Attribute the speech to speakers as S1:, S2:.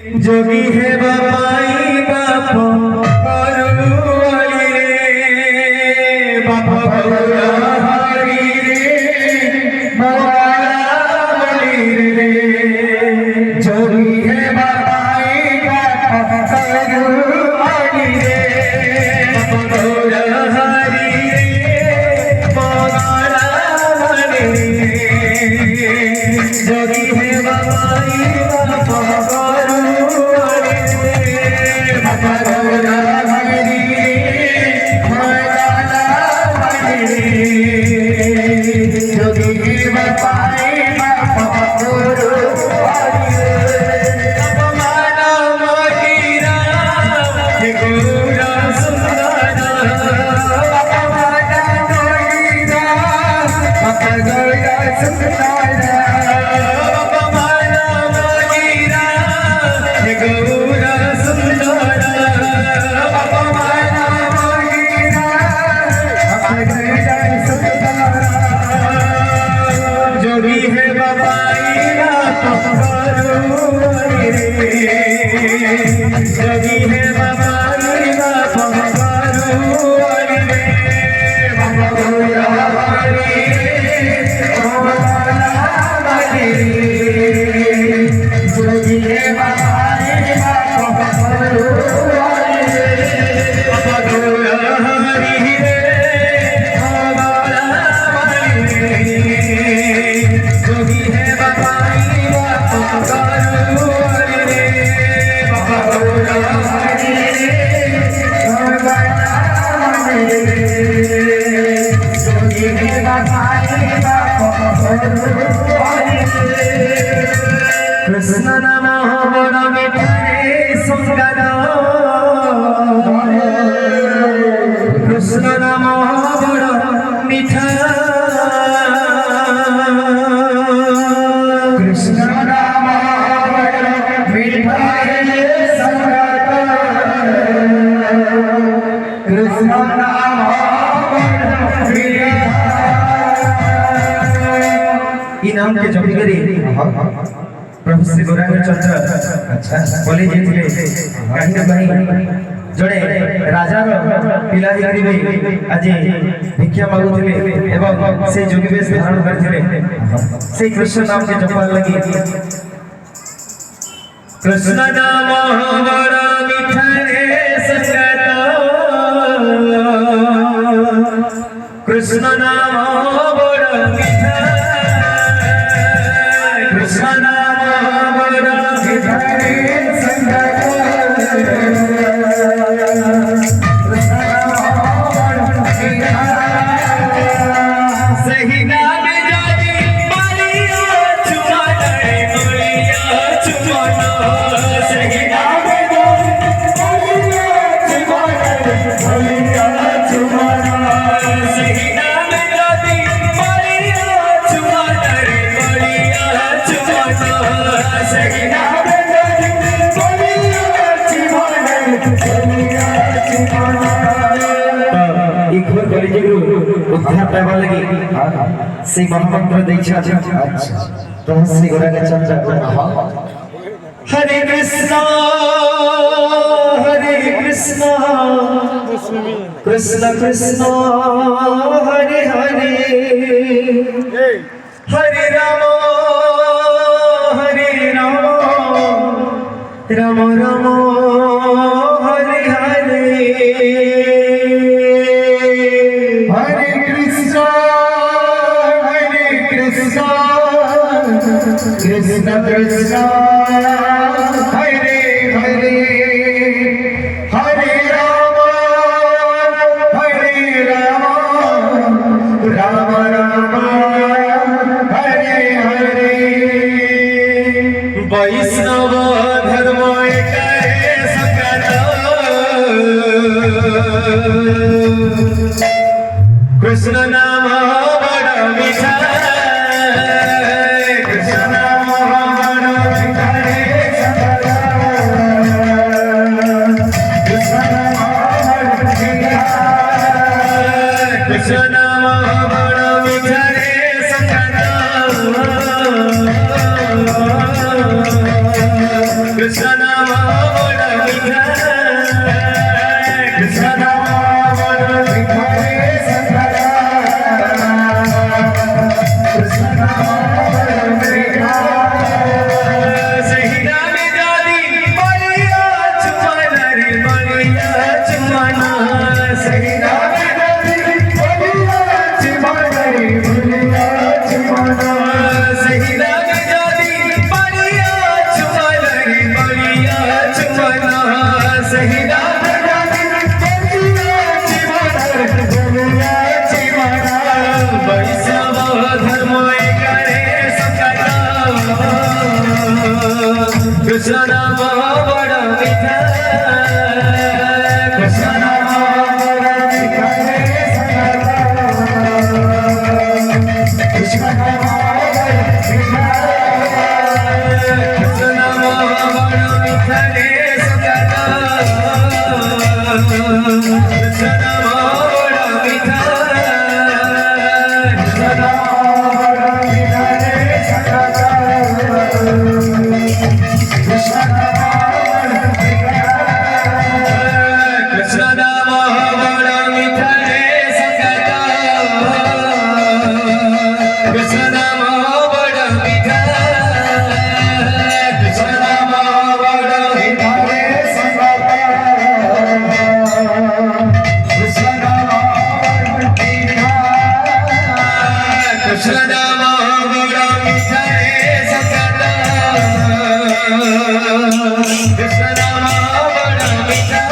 S1: जोगी है बाबाई बापो करुवाली रे बापो गौरहरी रे बाबाली रे जोगी है बाबाई बापो करुवाली रे बापो गौरहरी रे बाबाली रे जोगी है बाबाई बापो जोगी है बाबाई जोगी है बाबाई जोगी है कृष्ण नाम बड़ मिठाई संगार कृष्ण नाम बड़ मिठा कृष्ण नाम बड़ मिठाई संगार कृष्ण नाम इनाम के जब करी प्रभु श्री गौरांग चंद्र अच्छा बोले जे कहीं ना कहीं जड़े राजार पिला आज भिक्षा मागुले एवं से जोगी बेश धारण करथिले से कृष्ण नाम के जपन लगी कृष्ण नाम बड़ मीठा रे संगत कृष्ण नाम बड़ मीठा कृष्ण नाम बड़ मीठा रे संगत उद्धार पाइबा लगी से महामंत्र दैछा अच्छा तो श्री गौरांग चंद्र हरे कृष्ण कृष्ण कृष्ण हरे हरे हरे राम राम राम हरे हरे हरे कृष्ण कृष्ण कृष्ण हरे हरे हरे राम राम राम हरे हरे वैष्णव धर्म करे संगत कृष्ण नाम बड़ मीठा कृष्ण नाम बड़ मीठा कृष्ण नाम बड़ मीठा कृष्ण नाम बड़ मीठा रे संगत कृष्ण नाम बड़ा मीठा कृष्ण नाम बड़ा मीठा रे सखा कृष्ण नाम बड़ा मीठा सही नाम जादी बलिया चुमाना रे बलिया चुमाना सही नाम जादी बलिया चुमाना रे बलिया चुमाना सही नाम जादी बलिया चुमाना रे बलिया चुमाना सही नाम जादी बलिया चुमाना रे बलिया चुमाना वैष्णव धर्म करे सकता कृष्ण नाम बड़ा मीठा कृष्ण नाम बड़ा मीठा रे सखा कृष्ण नाम बड़ा मीठा कृष्ण नाम बड़ा मीठा रे सखा कृष्ण नाम बड़ा मीठा कृष्ण नाम बड़ा मीठा रे सखा कृष्ण नाम बड़ा मीठा कृष्ण नाम बड़ा मीठा रे सखा कृष्ण नाम बड़ा मीठा कृष्ण नाम बड़ा मीठा रे सखा कृष्ण नाम बड़ा मीठा कृष्ण नाम बड़ा मीठा रे सखा कृष्ण नाम बड़ा मीठा